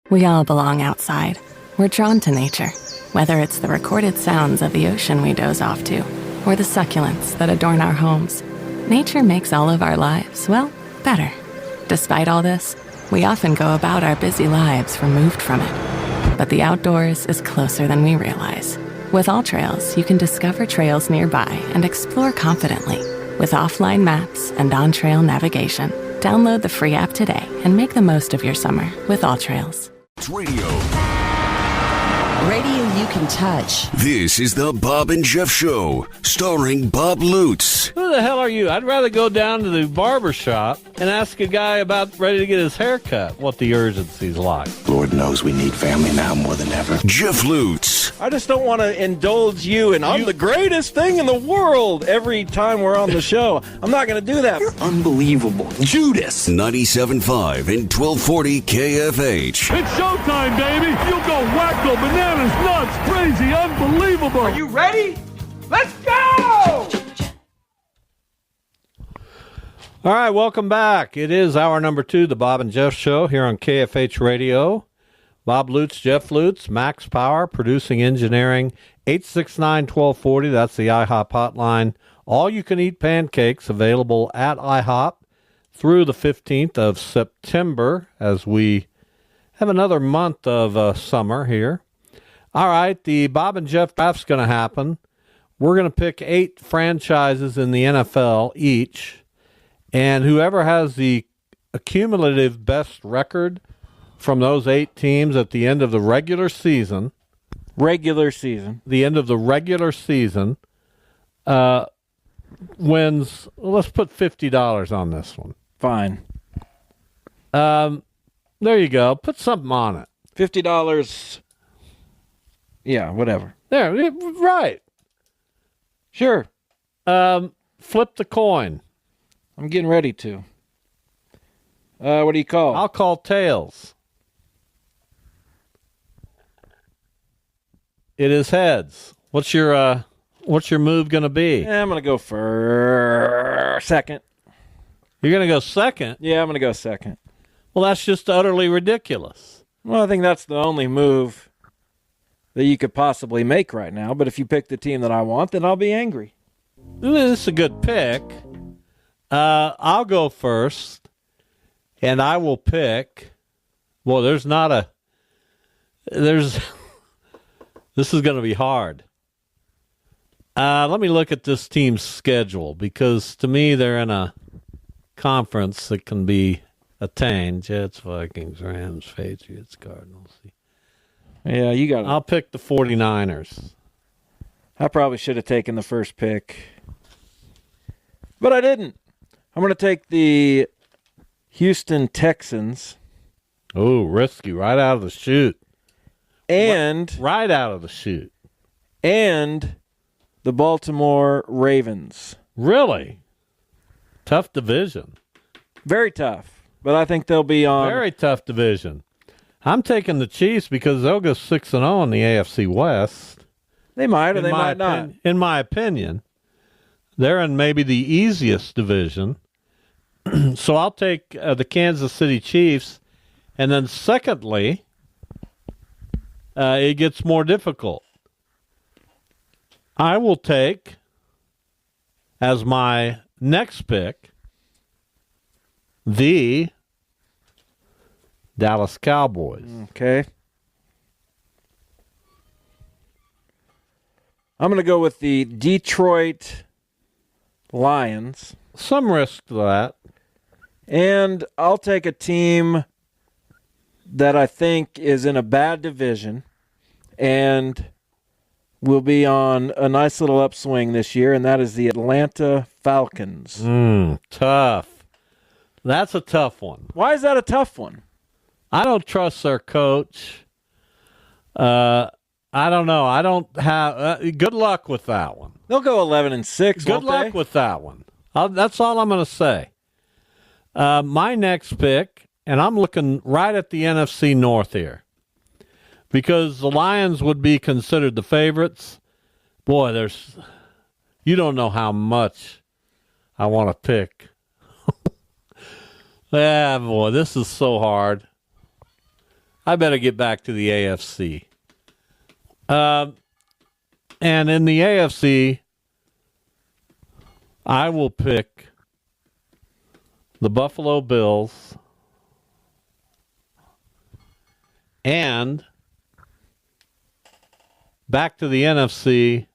We all belong outside. We're drawn to nature, whether it's the recorded sounds of the ocean we doze off to, or the succulents that adorn our homes. Nature makes all of our lives, well, better. Despite all this, we often go about our busy lives removed from it. But the outdoors is closer than we realize. With AllTrails, you can discover trails nearby and explore confidently. With offline maps and on-trail navigation, download the free app today and make the most of your summer with AllTrails. Radio you can touch. This is the Bob and Jeff Show, starring Bob Lutz. Who the hell are you? I'd rather go down to the barber shop and ask a guy about ready to get his hair cut what the urgency's like. Lord knows we need family now more than ever. Jeff Lutz. I just don't want to indulge you and I'm the greatest thing in the world every time we're on the show. I'm not going to do that. You're unbelievable. Judas. 97.5 and 1240 KFH. It's showtime, baby. You'll go wacko, bananas, nuts, crazy, unbelievable. Are you ready? Let's go! All right, welcome back. It is hour number 2, the Bob and Jeff Show here on KFH Radio. Bob Lutz, Jeff Lutz, Max Power, producing engineering, 869-1240. That's the IHOP hotline. All-you-can-eat pancakes available at IHOP through the 15th of September as we have another month of summer here. All right, the Bob and Jeff draft's going to happen. We're going to pick 8 franchises in the NFL each. And whoever has the accumulative best record from those 8 teams at the end of the regular season, the end of the regular season, wins. Well, let's put $50 on this one. Fine. There you go. Put something on it. $50. Yeah, whatever. There, right. Sure. Flip the coin. I'm getting ready to. What do you call? I'll call tails. It is heads. What's your move going to be? I'm going to go for second. You're going to go second? Yeah, I'm going to go second. Well, that's just utterly ridiculous. Well, I think that's the only move that you could possibly make right now. But if you pick the team that I want, then I'll be angry. This is a good pick. I'll go first, and I will pick. Well, this is going to be hard. Let me look at this team's schedule, because to me they're in a conference that can be attained. Jets, Vikings, Rams, Patriots, Cardinals. Yeah, you got it. I'll pick the 49ers. I probably should have taken the first pick, but I didn't. I'm going to take the Houston Texans. Oh, risky, right out of the chute. And right out of the chute. And the Baltimore Ravens. Really? Tough division. Very tough, but I think they'll be on. Very tough division. I'm taking the Chiefs because they'll go 6-0 in the AFC West. They might or they might not. In my opinion, they're in maybe the easiest division. So I'll take the Kansas City Chiefs. And then secondly, it gets more difficult. I will take, as my next pick, the Dallas Cowboys. Okay. I'm going to go with the Detroit Lions. Some risk to that. And I'll take a team that I think is in a bad division and will be on a nice little upswing this year, and that is the Atlanta Falcons. Tough. That's a tough one. Why is that a tough one? I don't trust their coach. I don't know. I don't have. Good luck with that one. They'll go 11-6. Good luck with that one. That's all I'm going to say. My next pick, and I'm looking right at the NFC North here, because the Lions would be considered the favorites. Boy, you don't know how much I want to pick. Yeah, boy, this is so hard. I better get back to the AFC. And in the AFC, I will pick the Buffalo Bills and back to the NFC.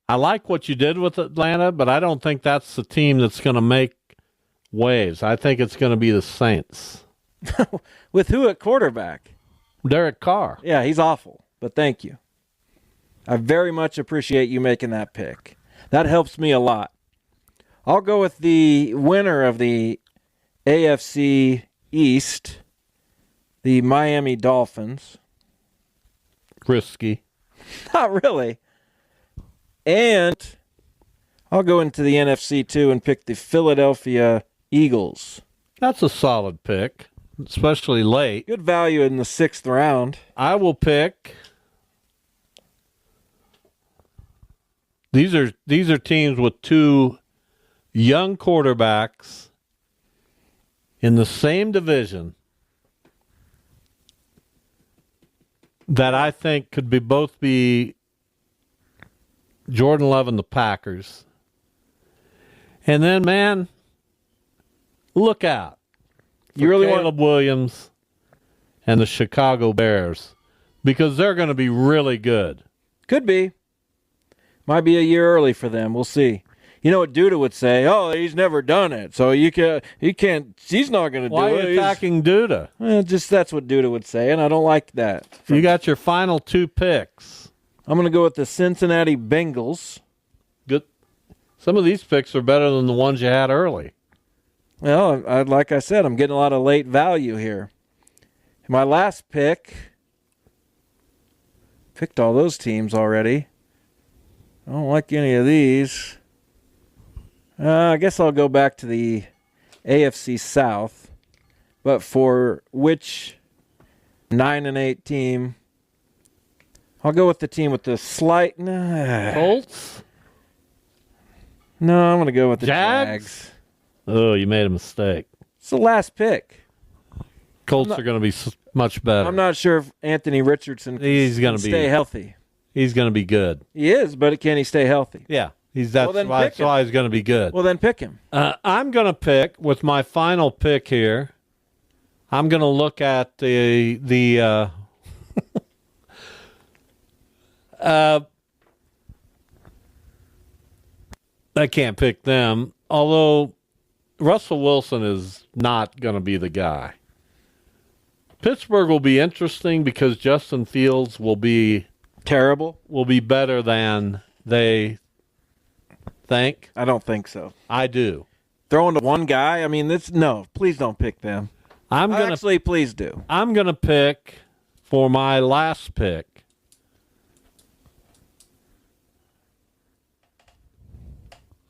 I like what you did with Atlanta, but I don't think that's the team that's going to make waves. I think it's going to be the Saints. With who at quarterback? Derek Carr. Yeah, he's awful, but thank you. I very much appreciate you making that pick. That helps me a lot. I'll go with the winner of the AFC East, the Miami Dolphins. Risky. Not really. And I'll go into the NFC too and pick the Philadelphia Eagles. That's a solid pick, especially late. Good value in the 6th round. I will pick. These are teams with two young quarterbacks in the same division that I think could both be Jordan Love and the Packers. And then, man, look out. You really want Caleb Williams and the Chicago Bears because they're going to be really good. Could be. Might be a year early for them. We'll see. You know what Duda would say? Oh, he's never done it, so he can't. He's not going to do it. Why are you attacking Duda? Just that's what Duda would say, and I don't like that. You got your final 2 picks. I'm going to go with the Cincinnati Bengals. Good. Some of these picks are better than the ones you had early. Well, like I said, I'm getting a lot of late value here. My last picked all those teams already. I don't like any of these. I guess I'll go back to the AFC South. But for which 9-8 team? I'll go with the team with the slight... Colts? No, I'm going to go with the Jags. Oh, you made a mistake. It's the last pick. Colts are going to be much better. I'm not sure if Anthony Richardson can stay healthy. He's going to be good. He is, but can he stay healthy? Yeah. That's why he's going to be good. Well, then pick him. I'm going to pick, with my final pick here, I'm going to look at the I can't pick them, although Russell Wilson is not going to be the guy. Pittsburgh will be interesting because Justin Fields will be terrible. Will be better than they think. I don't think so. I do. Throwing to one guy? I mean, no, please don't pick them. Please do. I'm going to pick for my last pick.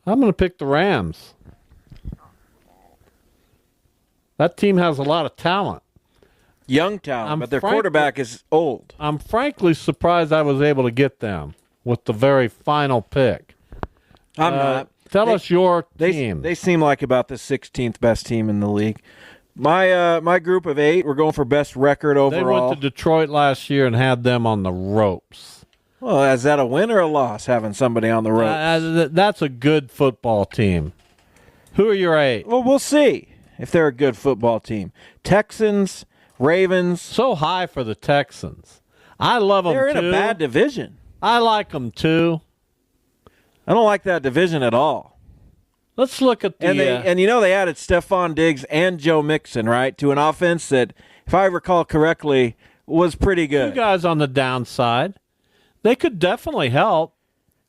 I'm going to pick the Rams. That team has a lot of talent. Young talent, but their quarterback is old. I'm frankly surprised I was able to get them with the very final pick. I'm not. Tell us your team. They seem like about the 16th best team in the league. My group of 8, we're going for best record overall. They went to Detroit last year and had them on the ropes. Well, is that a win or a loss, having somebody on the ropes? That's a good football team. Who are your 8? Well, we'll see if they're a good football team. Texans, Ravens. So high for the Texans. I love them, too. They're in a bad division. I like them, too. I don't like that division at all. Let's look at the... And they added Stephon Diggs and Joe Mixon, right, to an offense that, if I recall correctly, was pretty good. 2 guys on the downside. They could definitely help.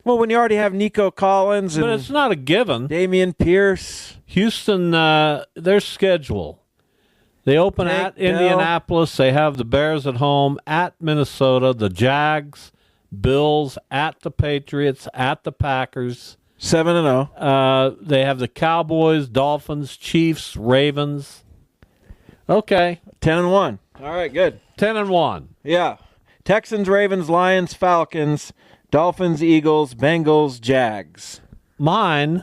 Well, when you already have Nico Collins and... But it's not a given. Dameon Pierce. Houston, their schedule. They open at Indianapolis. They have the Bears at home, at Minnesota, the Jags, Bills, at the Patriots, at the Packers. 7-0. They have the Cowboys, Dolphins, Chiefs, Ravens. Okay. 10-1. All right, good. 10-1. Yeah. Texans, Ravens, Lions, Falcons, Dolphins, Eagles, Bengals, Jags. Mine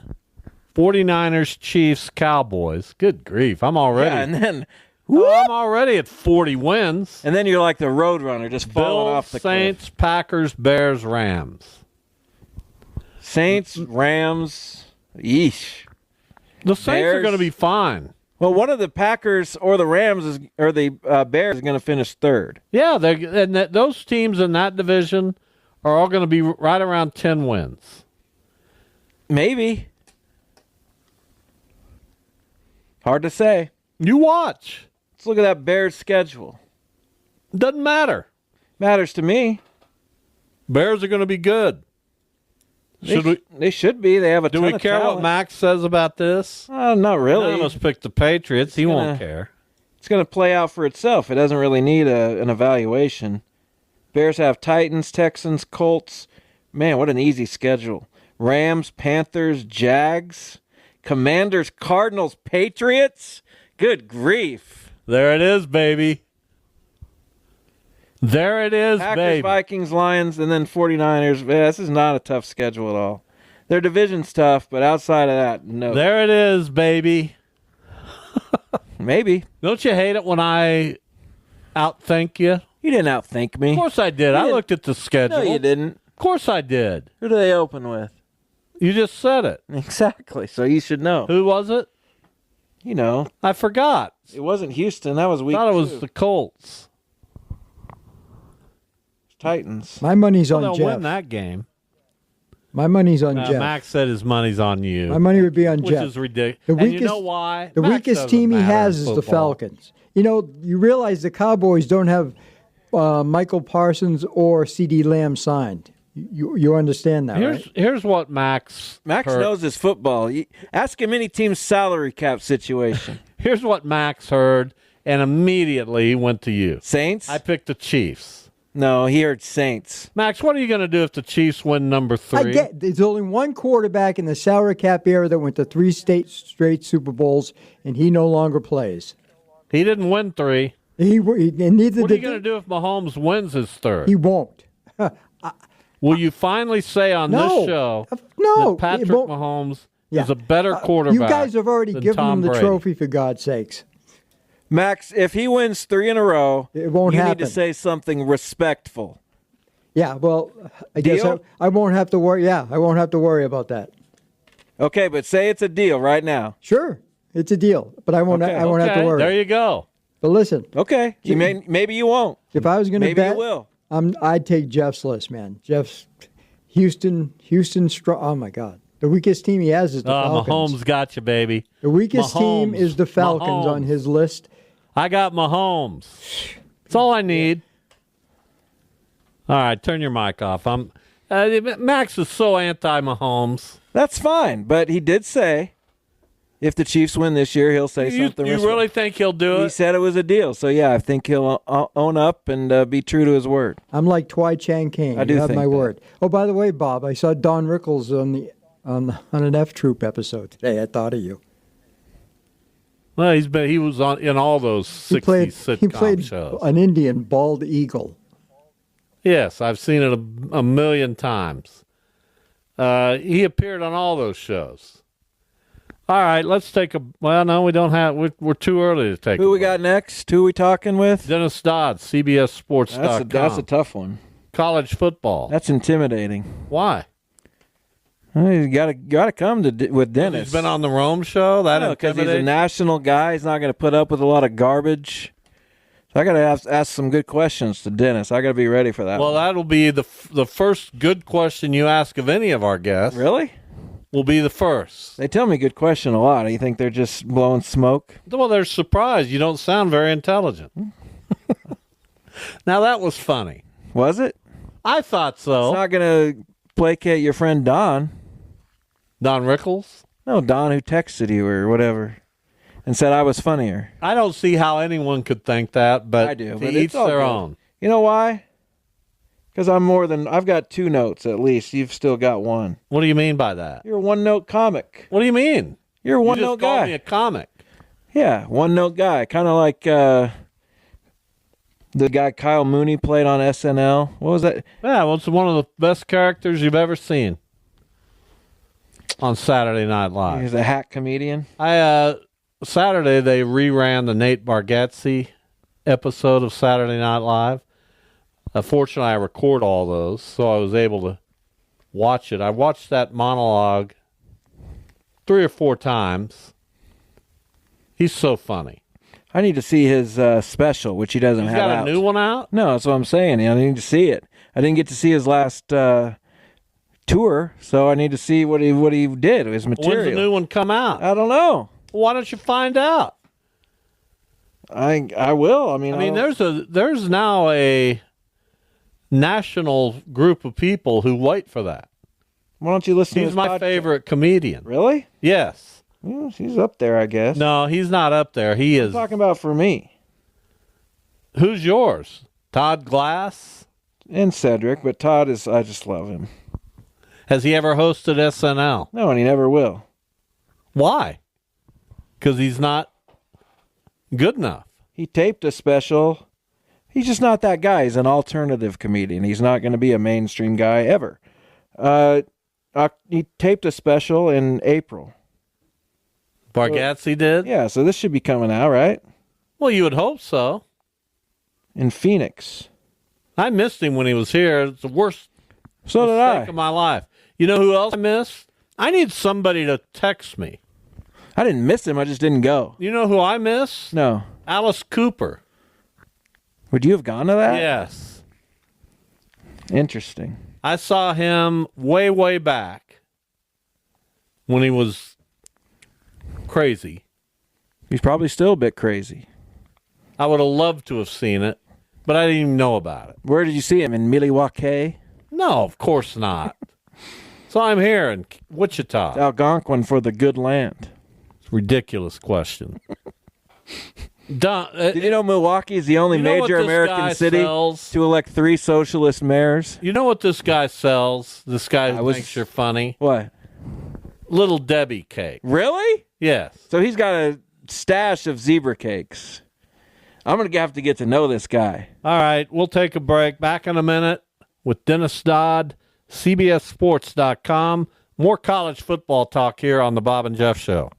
49ers, Chiefs, Cowboys. Good grief. I'm already. Yeah, and then I'm already at 40 wins. And then you're like the Roadrunner, just falling Bills, off the Saints, cliff. Packers, Bears, Rams. Saints, Rams, yeesh. The Saints are Bears. going to be fine. Well, one of the Packers or the Rams or the Bears is going to finish third. Yeah, those teams in that division are all going to be right around 10 wins. Maybe. Hard to say. You watch. Let's look at that Bears schedule. Doesn't matter. Matters to me. Bears are going to be good. They should be. They have a Do ton we of care talent. what Max says about this? Not really. None of us picked the Patriots. He won't care. It's going to play out for itself. It doesn't really need an evaluation. Bears have Titans, Texans, Colts. Man, what an easy schedule. Rams, Panthers, Jags, Commanders, Cardinals, Patriots. Good grief. There it is, baby. There it is, Packers, baby. Vikings, Lions, and then 49ers. Yeah, this is not a tough schedule at all. Their division's tough, but outside of that, no. There it is, baby. Maybe. Don't you hate it when I outthink you? You didn't outthink me. Of course I did. I looked at the schedule. No, you didn't. Of course I did. Who do they open with? You just said it. Exactly, so you should know. Who was it? You know. I forgot. It wasn't Houston. That was week I thought it was 2. the Colts. Titans. My money's on They'll Jeff. win that game. My money's on Jeff. Max said his money's on you. My money would be on which Jeff. is ridiculous. The And you weakest- know why? The Max weakest doesn't team he matter has in is the football. Falcons. You know, you realize the Cowboys don't have Michael Parsons or C.D. Lamb signed. You understand that, right? Here's what Max heard. knows his football. Ask him any team's salary cap situation. Here's what Max heard, and immediately he went to you. Saints? I picked the Chiefs. No, he heard Saints. Max, what are you going to do if the Chiefs win number 3? I get there's only one quarterback in the salary cap era that went to 3 straight Super Bowls, and he no longer plays. He didn't win 3. And neither What are you did going to do if Mahomes wins his 3rd? he won't. Will you finally say on No. this show No, that Patrick it won't- Mahomes Yeah. is a better quarterback? You guys have already than given Tom him the Brady? trophy, for God's sakes. Max, if he wins 3 in a row, It won't you need happen. to say something respectful. Yeah, well, I guess Deal? I won't have to worry. Yeah, I won't have to worry about that. Okay, but say it's a deal right now. Sure, it's a deal, but I won't. Okay. I won't have to Okay, worry. there you go. But listen, Okay, maybe you won't. if I was going to Maybe bet, you will. I'd take Jeff's list, man. Jeff's Houston strong. Oh my God, the weakest team he has is the Falcons. Mahomes got you, baby. The weakest team Mahomes. is the Falcons on Mahomes. his list. I got Mahomes. That's all I need. All right, turn your mic off. Max is so anti-Mahomes. That's fine, but he did say if the Chiefs win this year, he'll say You something. really think he'll do He it? said it was a deal, so yeah, I think he'll own up and be true to his word. I'm like Twy Chang King. I do You have think my that. word. Oh, by the way, Bob, I saw Don Rickles on an F Troop episode today. I thought of you. Well, he was in all those 60s sitcom He played shows. an Indian bald eagle. Yes, I've seen it a million times. He appeared on all those shows. All right, let's take a. Well, no, we don't have. We're too early to take. Who a we break. got next? Who we talking with? Dennis Dodd, CBS Sports. That's a tough one. College football. That's intimidating. Why? Well, you got to come with Dennis. He's been on the Rome show. That because he's a intimidates? national guy. He's not going to put up with a lot of garbage. So I got to ask some good questions to Dennis. I got to be ready for that. Well, one. that'll be the first good question you ask of any of our guests. Really? Will be the first. They tell me good question a lot. Do you think they're just blowing smoke? Well, they're surprised. You don't sound very intelligent. Now, that was funny. Was it? I thought so. It's not going to placate your friend Don. Don Rickles? No, Don who texted you or whatever and said I was funnier. I don't see how anyone could think that, but I do. to But each it's all their good. own. You know why? Because I've got 2 notes at least. You've still got 1. What do you mean by that? You're a 1-note comic. What do you mean? You're a You 1-note just called guy. me a comic. Yeah, 1-note guy. Kind of like the guy Kyle Mooney played on SNL. What was that? Yeah, well, it's one of the best characters you've ever seen. on Saturday Night Live. He's a hack comedian. Saturday they reran the Nate Bargatze episode of Saturday Night Live. Fortunately, I record all those, so I was able to watch it. I watched that monologue 3 or 4 times. He's so funny. I need to see his special, which he doesn't He's have got out. a new one out? No, that's what I'm saying. I need to see it. I didn't get to see his last tour, so I need to see what he did, his material. When's the new one come out? I don't know. Why don't you find out? I will. I mean, there's now a national group of people who wait for that. Why don't you listen to He's his my podcast? favorite comedian. Really? Yes. Well, he's up there, I guess. No, he's not up there. He is. I'm talking about for me. Who's yours? Todd Glass? And Cedric, but Todd is, I just love him. Has he ever hosted SNL? No, and he never will. Why? Because he's not good enough. He taped a special. He's just not that guy. He's an alternative comedian. He's not going to be a mainstream guy ever. He taped a special in April. Bargatze did? Yeah, so this should be coming out, right? Well, you would hope so. In Phoenix. I missed him when he was here. It's the worst So did mistake I. of my life. You know who else I missed? I need somebody to text me. I didn't miss him. I just didn't go. You know who I miss? No. Alice Cooper. Would you have gone to that? Yes. Interesting. I saw him way, way back when he was crazy. He's probably still a bit crazy. I would have loved to have seen it, but I didn't even know about it. Where did you see him? In Milwaukee? No, of course not. So I'm here in Wichita. Algonquin for the good land. It's a ridiculous question. Did you know Milwaukee is the only You know what major this American guy city sells? to elect 3 socialist mayors? You know what this guy sells? This guy who thinks you're funny? What? Little Debbie cake. Really? Yes. So he's got a stash of zebra cakes. I'm going to have to get to know this guy. All right, we'll take a break. Back in a minute with Dennis Dodd, CBSSports.com. More college football talk here on the Bob and Jeff Show.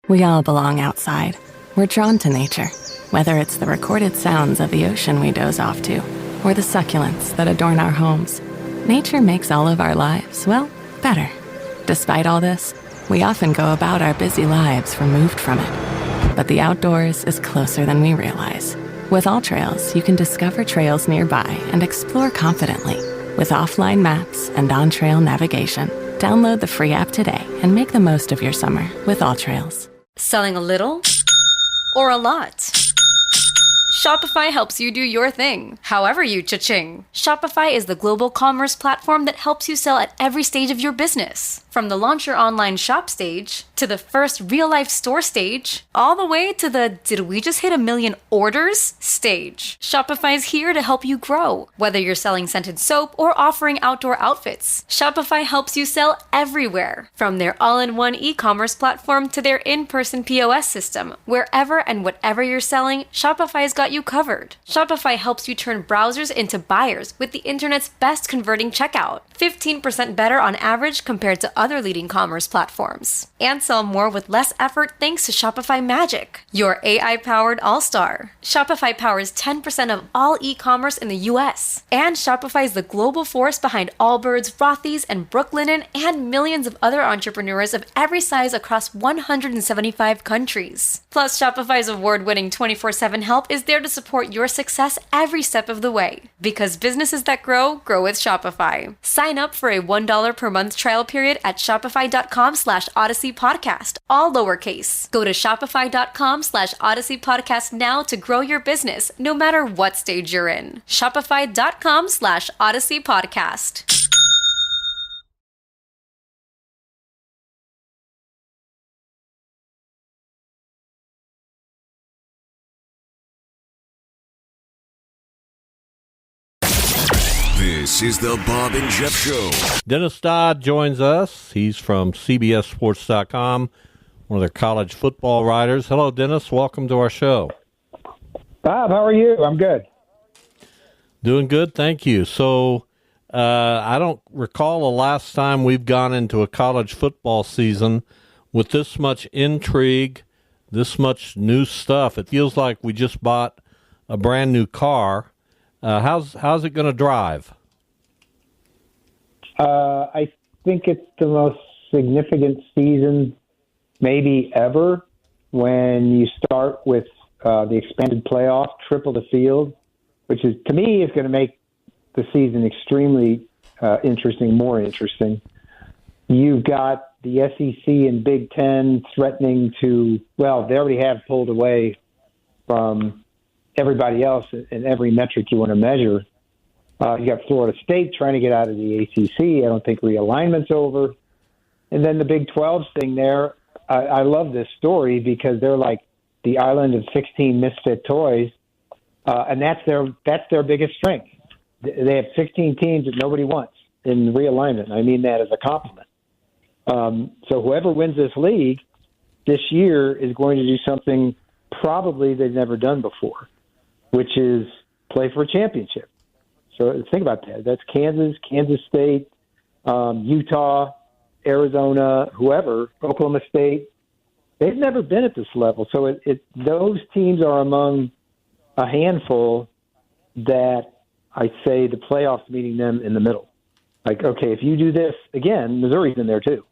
We all belong outside. We're drawn to nature, whether it's the recorded sounds of the ocean we doze off to, or the succulents that adorn our homes. Nature makes all of our lives, well, better. Despite all this, we often go about our busy lives removed from it. But the outdoors is closer than we realize. With All Trails, you can discover trails nearby and explore confidently. With offline maps and on-trail navigation, download the free app today and make the most of your summer with All Trails. Selling a little or a lot? Shopify helps you do your thing, however you cha-ching. Shopify is the global commerce platform that helps you sell at every stage of your business. From the launch your online shop stage, to the first real-life store stage, all the way to the did we just hit 1 million orders stage. Shopify is here to help you grow. Whether you're selling scented soap or offering outdoor outfits, Shopify helps you sell everywhere. From their all-in-one e-commerce platform to their in-person POS system, wherever and whatever you're selling, Shopify's got you covered. Shopify helps you turn browsers into buyers with the internet's best converting checkout. 15% better on average compared to other leading commerce platforms. And sell more with less effort thanks to Shopify Magic, your AI-powered all-star. Shopify powers 10% of all e-commerce in the US. And Shopify is the global force behind Allbirds, Rothy's, and Brooklinen, and millions of other entrepreneurs of every size across 175 countries. Plus, Shopify's award-winning 24/7 help is there to support your success every step of the way. Because businesses that grow, grow with Shopify. Sign up for a $1 per month trial period at shopify.com/Odyssey Podcast, all lowercase. Go to shopify.com/Odyssey Podcast now to grow your business, no matter what stage you're in. Shopify.com/Odyssey Podcast. This is the Bob and Jeff Show. Dennis Dodd joins us. He's from CBSSports.com, one of their college football writers. Hello, Dennis. Welcome to our show. Bob, how are you? I'm good. Doing good, thank you. So I don't recall the last time we've gone into a college football season with this much intrigue, this much new stuff. It feels like we just bought a brand new car. How's it going to drive? I think it's the most significant season maybe ever when you start with the expanded playoff, triple the field, which is, to me, is going to make the season extremely interesting, more interesting. You've got the SEC and Big Ten threatening to, well, they already have pulled away from everybody else in every metric you want to measure. You got Florida State trying to get out of the ACC. I don't think realignment's over. And then the Big 12 thing there, I love this story because they're like the island of 16 misfit toys, and that's their biggest strength. They have 16 teams that nobody wants in realignment. I mean that as a compliment. So whoever wins this league this year is going to do something probably they've never done before, which is play for a championship. So think about that. That's Kansas State, Utah, Arizona, whoever, Oklahoma State. They've never been at this level. So those teams are among a handful that I say the playoffs meeting them in the middle. Like, okay, if you do this again, Missouri's in there too.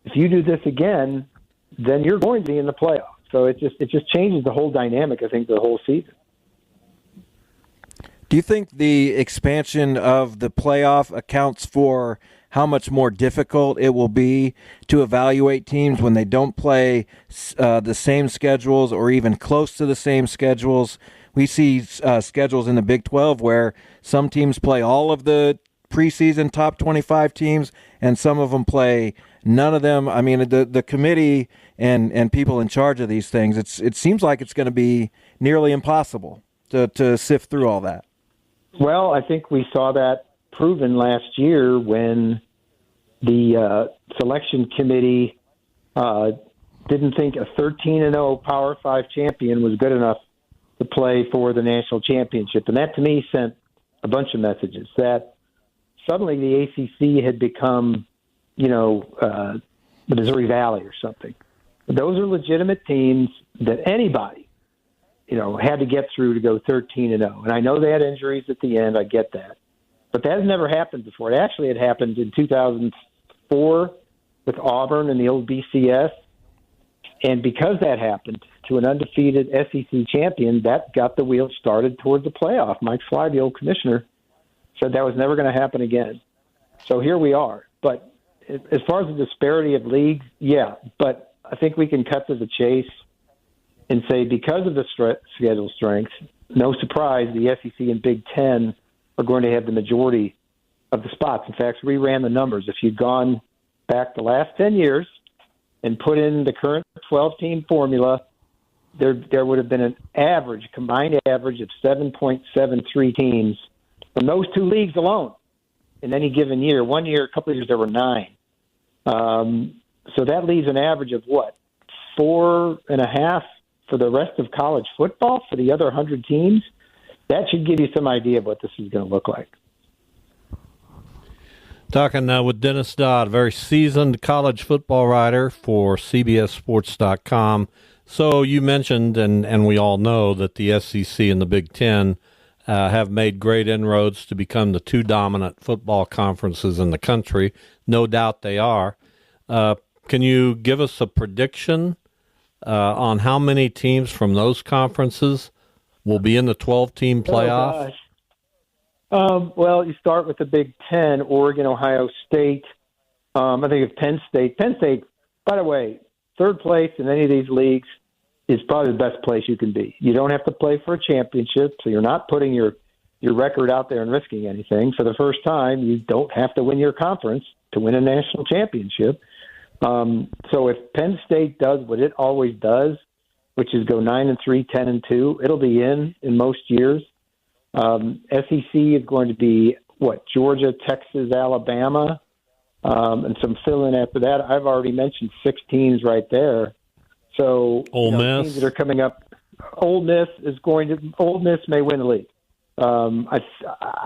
If you do this again, then you're going to be in the playoffs. So it just changes the whole dynamic, I think, the whole season. Do you think the expansion of the playoff accounts for how much more difficult it will be to evaluate teams when they don't play the same schedules or even close to the same schedules? We see schedules in the Big 12 where some teams play all of the preseason top 25 teams and some of them play none of them. I mean, the committee and people in charge of these things, it seems like it's going to be nearly impossible to sift through all that. Well, I think we saw that proven last year when the selection committee didn't think a 13-0 Power 5 champion was good enough to play for the national championship. And that, to me, sent a bunch of messages that suddenly the ACC had become, the Missouri Valley or something. Those are legitimate teams that anybody, had to get through to go 13-0. And I know they had injuries at the end. I get that. But that has never happened before. It actually had happened in 2004 with Auburn and the old BCS. And because that happened to an undefeated SEC champion, that got the wheels started toward the playoff. Mike Fly, the old commissioner, said that was never going to happen again. So here we are. But as far as the disparity of leagues, yeah. But I think we can cut to the chase and say because of the schedule strength, no surprise, the SEC and Big Ten are going to have the majority of the spots. In fact, we ran the numbers. If you'd gone back the last 10 years and put in the current 12-team formula, there would have been an combined average of 7.73 teams from those two leagues alone in any given year. One year, a couple of years, there were 9. So that leaves an average of 4.5 for the rest of college football for the other 100 teams. That should give you some idea of what this is going to look like. Talking with Dennis Dodd, a very seasoned college football writer for CBS Sports.com. So you mentioned, and we all know, that the SEC and the Big Ten have made great inroads to become the two dominant football conferences in the country. No doubt they are. Can you give us a prediction on how many teams from those conferences will be in the 12-team playoff? Well, you start with the Big Ten, Oregon, Ohio State. I think of Penn State. Penn State, by the way, third place in any of these leagues is probably the best place you can be. You don't have to play for a championship, so you're not putting your record out there and risking anything. For the first time, you don't have to win your conference to win a national championship. So if Penn State does what it always does, which is go 9-3, 10-2, it'll be in most years. SEC is going to be Georgia, Texas, Alabama, and some fill-in after that. I've already mentioned 6 teams right there. So Ole Miss teams that are coming up. Ole Miss may win the league. I'm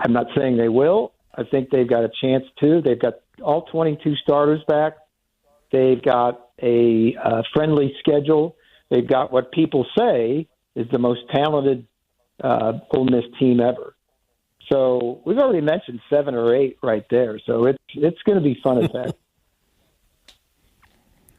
not saying they will. I think they've got a chance to. They've got all 22 starters back. They've got a friendly schedule. They've got what people say is the most talented Ole Miss team ever. So we've already mentioned 7 or 8 right there. So it's going to be fun as heck.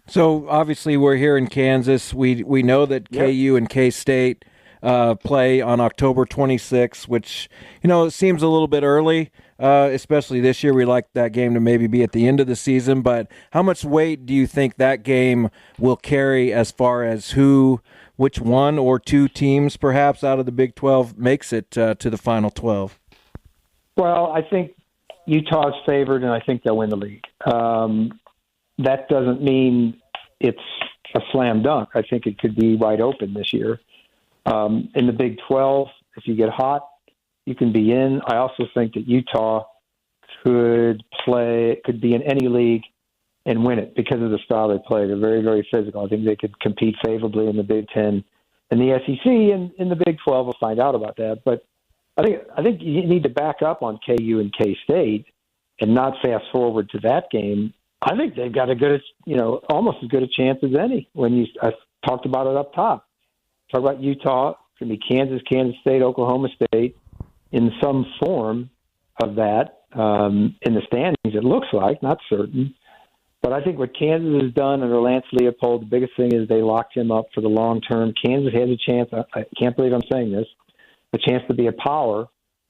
So obviously we're here in Kansas. We know that KU and K-State play on October 26th, which, it seems a little bit early, especially this year. We like that game to maybe be at the end of the season. But how much weight do you think that game will carry as far as which one or two teams perhaps out of the Big 12 makes it to the Final 12? Well, I think Utah's favored, and I think they'll win the league. That doesn't mean it's a slam dunk. I think it could be wide open this year. In the Big 12, if you get hot, you can be in. I also think that Utah could be in any league and win it because of the style they play. They're very, very physical. I think they could compete favorably in the Big 10 and the SEC, and in the Big 12 we'll find out about that. But I think you need to back up on KU and K-State and not fast forward to that game. I think they've got almost as good a chance as any. I talked about it up top. Talk about Utah. It's going to be Kansas, Kansas State, Oklahoma State in some form of that in the standings, it looks like, not certain. But I think what Kansas has done under Lance Leopold, the biggest thing is they locked him up for the long term. Kansas has a chance, I can't believe I'm saying this, a chance to be a power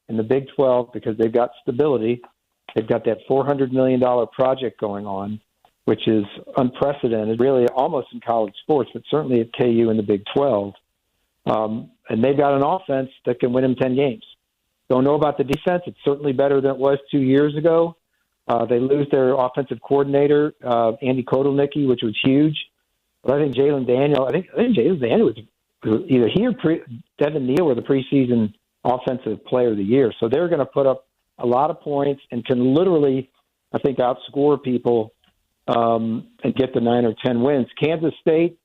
in the Big 12 because they've got stability. They've got that $400 million project going on, which is unprecedented, really almost in college sports, but certainly at KU in the Big 12. And they've got an offense that can win them 10 games. Don't know about the defense. It's certainly better than it was 2 years ago. They lose their offensive coordinator, Andy Kotelnicki, which was huge. But I think Jalen Daniel was either he or Devin Neal were the preseason offensive player of the year. So they're going to put up a lot of points and can literally, I think, outscore people and get the 9 or 10 wins. Kansas State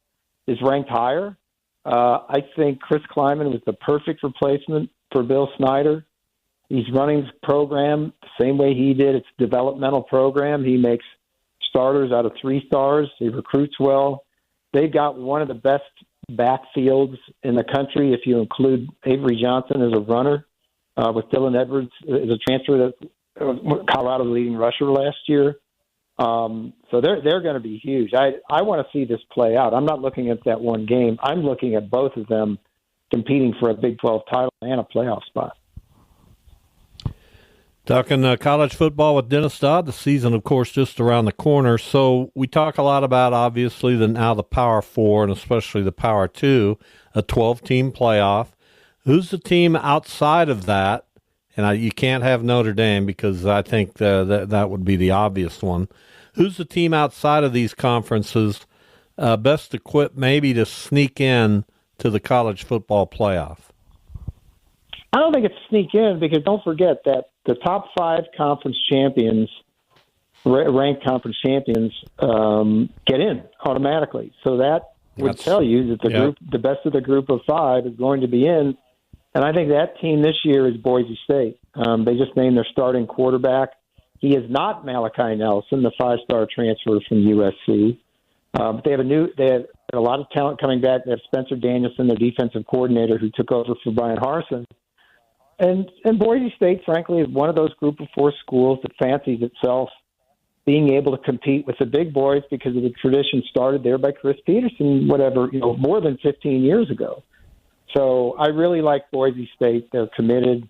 is ranked higher. I think Chris Kleiman was the perfect replacement for Bill Snyder. He's running his program the same way he did. It's a developmental program. He makes starters out of 3 stars. He recruits well. They've got one of the best backfields in the country if you include Avery Johnson as a runner, with Dylan Edwards as a transfer that Colorado's leading rusher last year. So they're going to be huge. I want to see this play out. I'm not looking at that one game. I'm looking at both of them competing for a Big 12 title and a playoff spot. Talking college football with Dennis Dodd, the season, of course, just around the corner. So we talk a lot about, obviously, the Power 4 and especially the Power 2, a 12-team playoff. Who's the team outside of that? And you can't have Notre Dame because I think that would be the obvious one. Who's the team outside of these conferences best equipped maybe to sneak in to the college football playoff? I don't think it's sneak in because don't forget that the top 5 conference champions, ranked conference champions, get in automatically. So that would tell you that the best of the group of 5 is going to be in. And I think that team this year is Boise State. They just named their starting quarterback. He is not Malachi Nelson, the 5-star transfer from USC. But they have a lot of talent coming back. They have Spencer Danielson, their defensive coordinator, who took over for Brian Harsin. And Boise State, frankly, is one of those group of 4 schools that fancies itself being able to compete with the big boys because of the tradition started there by Chris Peterson, more than 15 years ago. So I really like Boise State. They're committed.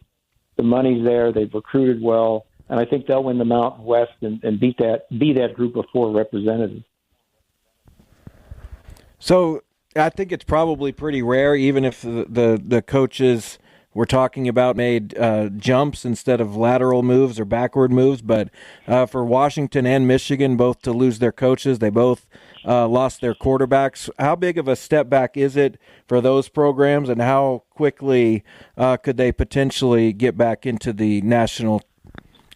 The money's there. They've recruited well. And I think they'll win the Mountain West and be that group of 4 representatives. So I think it's probably pretty rare, even if the coaches we're talking about made jumps instead of lateral moves or backward moves. But for Washington and Michigan, both to lose their coaches, they both lost their quarterbacks. How big of a step back is it for those programs, and how quickly could they potentially get back into the national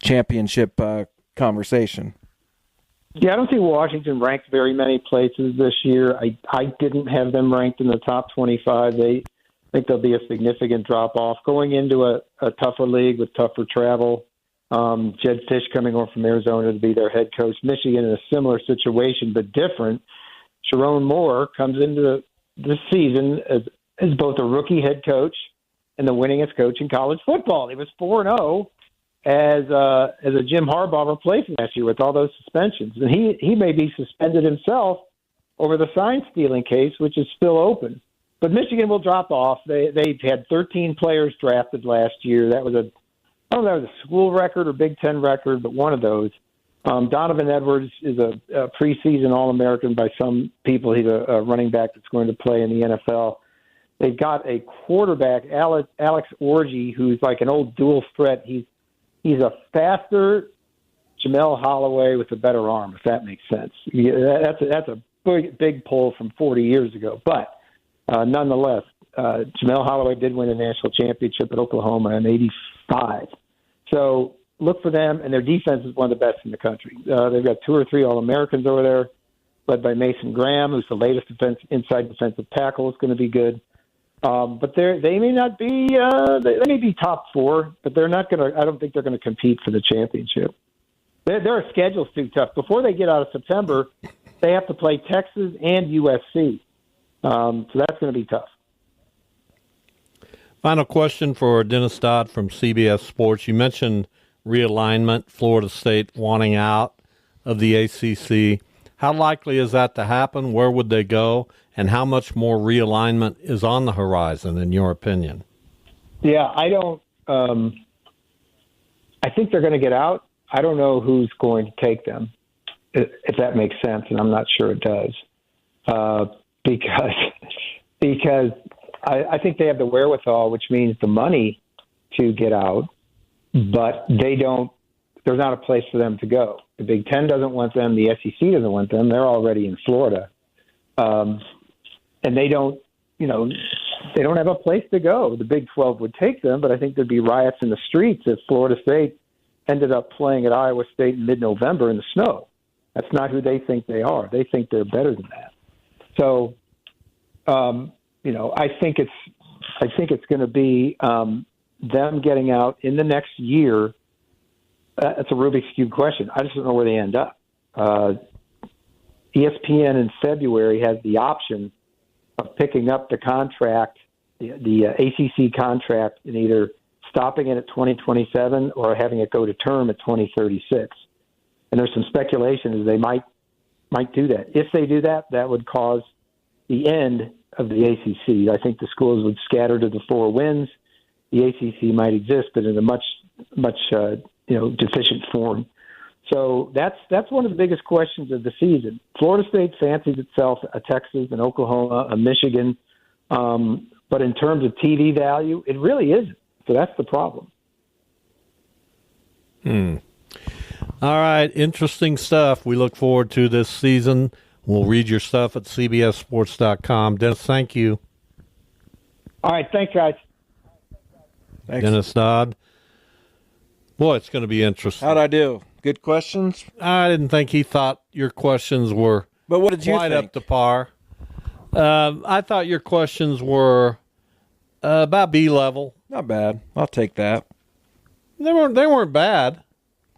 championship conversation? Yeah, I don't think Washington ranked very many places this year. I didn't have them ranked in the top 25. I think there'll be a significant drop-off. Going into a tougher league with tougher travel, Jed Fish coming over from Arizona to be their head coach. Michigan in a similar situation, but different. Sharon Moore comes into this season as both a rookie head coach and the winningest coach in college football. He was 4-0 as a Jim Harbaugh replacement last year with all those suspensions. And he may be suspended himself over the sign stealing case, which is still open. But Michigan will drop off. They've had 13 players drafted last year. That was I don't know if that was a school record or Big Ten record, but one of those. Donovan Edwards is a preseason All-American by some people. He's a running back that's going to play in the NFL. They've got a quarterback, Alex Orji, who's like an old dual threat. He's a faster Jamel Holloway with a better arm, if that makes sense. That's a big pull from 40 years ago. But nonetheless, Jamel Holloway did win a national championship at Oklahoma in '85. So look for them, and their defense is one of the best in the country. They've got 2 or 3 All-Americans over there, led by Mason Graham, who's the latest inside defensive tackle. Is going to be good. But they may not be. They may be top 4, but they're not going to. I don't think they're going to compete for the championship. Their schedule's too tough. Before they get out of September, they have to play Texas and USC. So that's going to be tough. Final question for Dennis Dodd from CBS Sports. You mentioned realignment, Florida State wanting out of the ACC. How likely is that to happen? Where would they go? And how much more realignment is on the horizon, in your opinion? Yeah, I don't. I think they're going to get out. I don't know who's going to take them, if that makes sense, and I'm not sure it does, because I think they have the wherewithal, which means the money to get out, but they don't. There's not a place for them to go. The Big Ten doesn't want them. The SEC doesn't want them. They're already in Florida, and they don't. They don't have a place to go. The Big 12 would take them, but I think there'd be riots in the streets if Florida State ended up playing at Iowa State in mid-November in the snow. That's not who they think they are. They think they're better than that. So, I think it's going to be them getting out in the next year. That's a Rubik's Cube question. I just don't know where they end up. ESPN in February has the option of picking up the contract, the ACC contract, and either stopping it at 2027 or having it go to term at 2036. And there's some speculation that they might do that. If they do that, that would cause the end of the ACC. I think the schools would scatter to the 4 wins. The ACC might exist, but in a much deficient form. So that's one of the biggest questions of the season. Florida State fancies itself a Texas, an Oklahoma, a Michigan, but in terms of TV value, it really isn't. So that's the problem. All right, interesting stuff. We look forward to this season. We'll read your stuff at cbssports.com. Dennis, thank you. All right, thanks, guys. Thanks. Dennis Dodd. Boy, it's going to be interesting. How'd I do? Good questions? I didn't think he thought your questions were but what did you quite think? up to par. I thought your questions were about B level. Not bad. I'll take that. They weren't bad.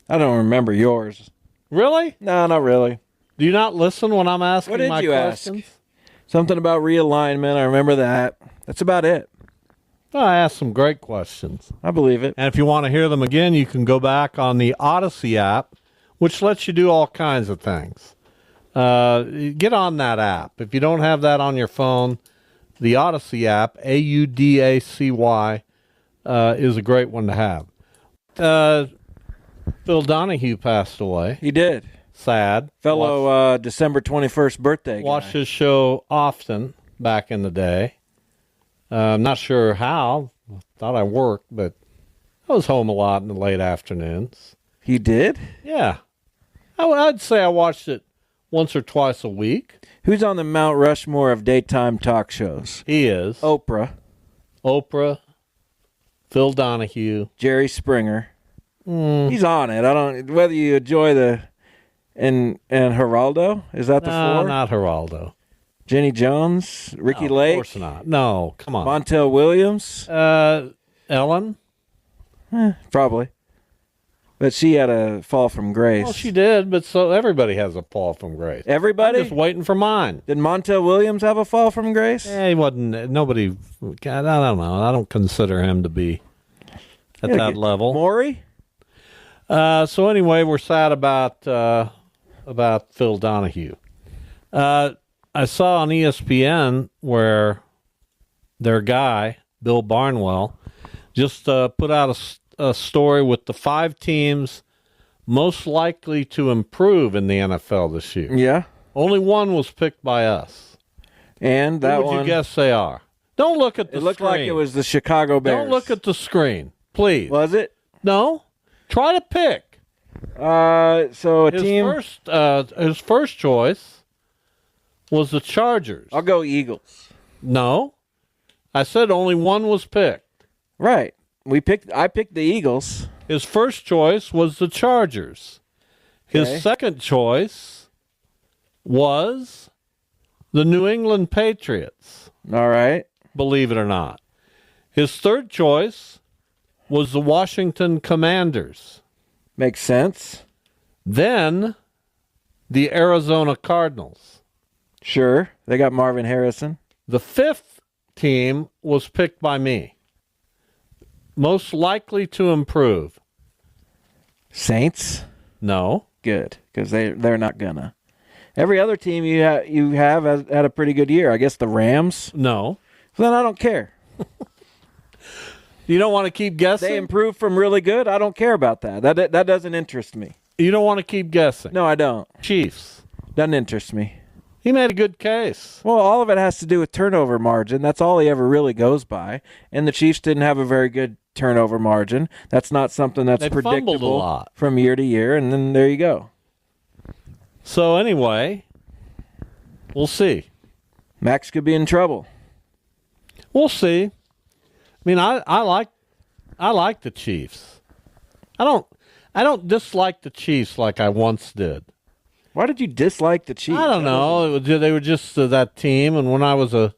I don't remember yours. Really? No, not really. Do you not listen when I'm asking my questions? Ask? Something about realignment. I remember that. That's about it. I asked some great questions. I believe it. And if you want to hear them again, you can go back on the Odyssey app, which lets you do all kinds of things. Get on that app. If you don't have that on your phone, the Odyssey app, AUDACY, is a great one to have. Phil Donahue passed away. He did. Sad. Fellow December 21st birthday guy. Watched his show often back in the day. I'm not sure how. I thought I worked, but I was home a lot in the late afternoons. He did? Yeah. I'd say I watched it once or twice a week. Who's on the Mount Rushmore of daytime talk shows? He is. Oprah, Phil Donahue, Jerry Springer. He's on it. I don't. Whether you enjoy and Geraldo, is that the 4? Not Geraldo. Jenny Jones, Ricky Lake. Of course not. No, come on. Montel Williams. Ellen? Probably. But she had a fall from grace. Well, she did, but so everybody has a fall from grace. Everybody? I'm just waiting for mine. Did Montel Williams have a fall from grace? He wasn't. Nobody. God, I don't know. I don't consider him to be at that level. Maury? So anyway, we're sad about Phil Donahue. I saw on ESPN where their guy, Bill Barnwell, just put out a story with the 5 teams most likely to improve in the NFL this year. Yeah. Only one was picked by us. And that Who would one. you guess they are? Don't look at the screen. It looked like it was the Chicago Bears. Don't look at the screen, please. Was it? No. Try to pick. So his first choice was the Chargers. I'll go Eagles. No. I said only one was picked. Right. I picked the Eagles. His first choice was the Chargers. His second choice was the New England Patriots. All right. Believe it or not. His third choice was the Washington Commanders. Makes sense. Then the Arizona Cardinals. Sure. They got Marvin Harrison. The 5th team was picked by me. Most likely to improve. Saints? No. Good, because they're not gonna. Every other team you have has had a pretty good year. I guess the Rams? No. Then I don't care. You don't want to keep guessing? They improved from really good. I don't care about that. That doesn't interest me. You don't want to keep guessing? No, I don't. Chiefs. Doesn't interest me. He made a good case. Well, all of it has to do with turnover margin. That's all he ever really goes by. And the Chiefs didn't have a very good turnover margin. That's not something that's predictable a lot. From year to year. And then there you go. So anyway, we'll see. Max could be in trouble. We'll see. I mean, I like the Chiefs. I don't dislike the Chiefs like I once did. Why did you dislike the Chiefs? I don't know. They were just that team, and when I was a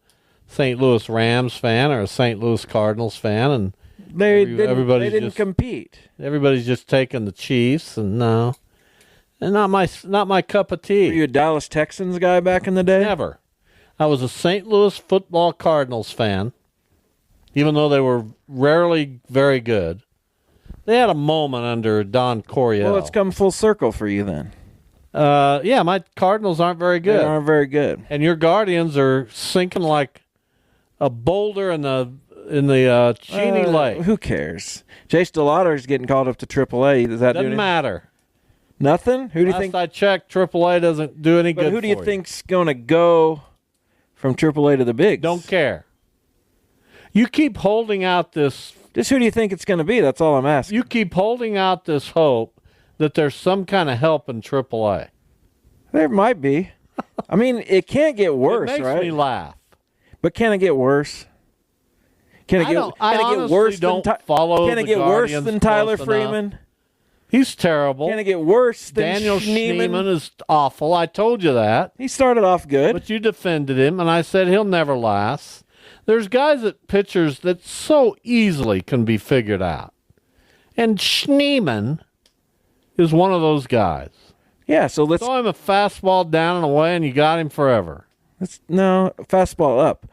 St. Louis Rams fan or a St. Louis Cardinals fan, and they didn't compete. Everybody's just taking the Chiefs, and no, and not my cup of tea. Were you a Dallas Texans guy back in the day? Never. I was a St. Louis football Cardinals fan, even though they were rarely very good. They had a moment under Don Coryell. Well, it's come full circle for you then. Yeah, my Cardinals aren't very good. They aren't very good. And your Guardians are sinking like a boulder in the Cheney Lake. Who cares? Jace DeLauder's getting called up to AAA. Does that doesn't matter? Nothing. Who do you think? Last I checked, AAA doesn't do any good. Who do you think's going to go from AAA to the bigs? Don't care. You keep holding out this. Just who do you think it's going to be? That's all I'm asking. You keep holding out this hope that there's some kind of help in AAA. There might be. I mean, it can't get worse, right? It makes me laugh. But can it get worse? Can it get worse than Tyler Freeman? He's terrible. Can it get worse than Daniel Schneemann is awful. I told you that. He started off good. But you defended him, and I said he'll never last. There's pitchers that so easily can be figured out. And Schneemann is one of those guys. Yeah, so let's throw him a fastball down and away, and you got him forever. Fastball up.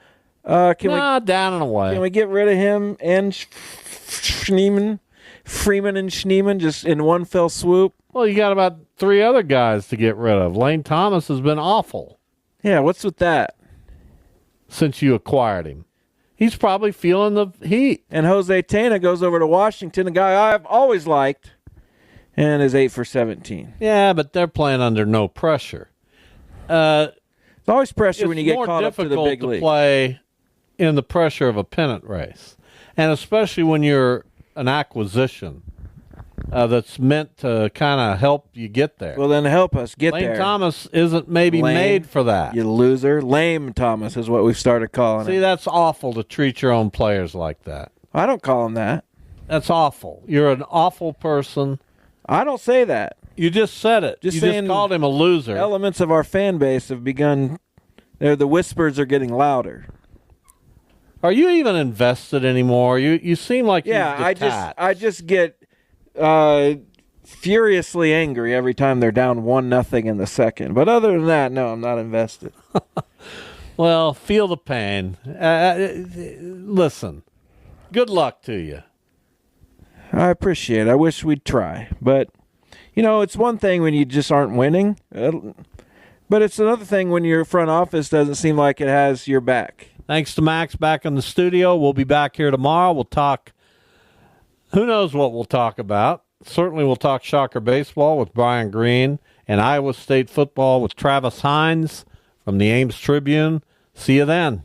Down and away. Can we get rid of him and Freeman and Schneemann just in one fell swoop? Well, you got about 3 other guys to get rid of. Lane Thomas has been awful. Yeah, what's with that? Since you acquired him. He's probably feeling the heat. And Jose Tena goes over to Washington, a guy I've always liked, and is 8 for 17. Yeah, but they're playing under no pressure. It's always pressure when you get caught up to the big league. It's more difficult to play in the pressure of a pennant race, and especially when you're an acquisition that's meant to kind of help you get there. Well, then help us get there. Lane Thomas isn't made for that. You loser. Lame Thomas is what we've started calling him. See, that's awful to treat your own players like that. I don't call him that. That's awful. You're an awful person. I don't say that. You just said it. You just called him a loser. Elements of our fan base have begun The whispers are getting louder. Are you even invested anymore? You seem like you've detached. I just get furiously angry every time they're down 1-0 in the second. But other than that, no, I'm not invested. Well, feel the pain. Listen, good luck to you. I appreciate it. I wish we'd try. But, it's one thing when you just aren't winning. But it's another thing when your front office doesn't seem like it has your back. Thanks to Max back in the studio. We'll be back here tomorrow. We'll talk, who knows what we'll talk about. Certainly we'll talk Shocker baseball with Brian Green and Iowa State football with Travis Hines from the Ames Tribune. See you then.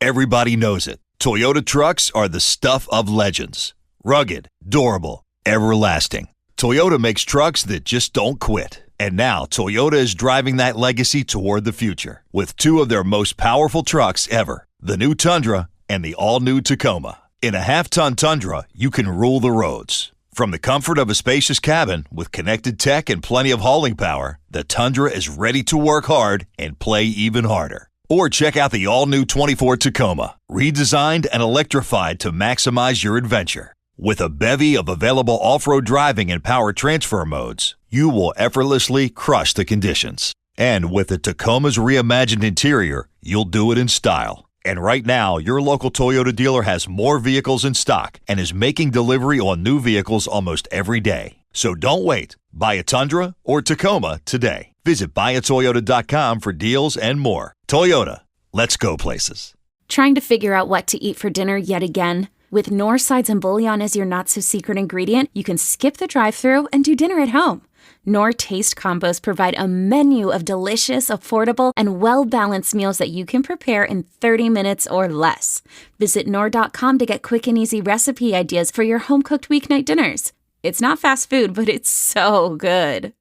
Everybody knows it. Toyota trucks are the stuff of legends. Rugged, durable, everlasting. Toyota makes trucks that just don't quit. And now Toyota is driving that legacy toward the future with two of their most powerful trucks ever, the new Tundra and the all-new Tacoma. In a half-ton Tundra, you can rule the roads. From the comfort of a spacious cabin with connected tech and plenty of hauling power, the Tundra is ready to work hard and play even harder. Or check out the all-new 24 Tacoma, redesigned and electrified to maximize your adventure. With a bevy of available off-road driving and power transfer modes, you will effortlessly crush the conditions. And with the Tacoma's reimagined interior, you'll do it in style. And right now, your local Toyota dealer has more vehicles in stock and is making delivery on new vehicles almost every day. So don't wait. Buy a Tundra or Tacoma today. Visit buyatoyota.com for deals and more. Toyota, let's go places. Trying to figure out what to eat for dinner yet again? With Knorr sides and bouillon as your not-so-secret ingredient, you can skip the drive-thru and do dinner at home. Knorr Taste Combos provide a menu of delicious, affordable, and well-balanced meals that you can prepare in 30 minutes or less. Visit Knorr.com to get quick and easy recipe ideas for your home-cooked weeknight dinners. It's not fast food, but it's so good.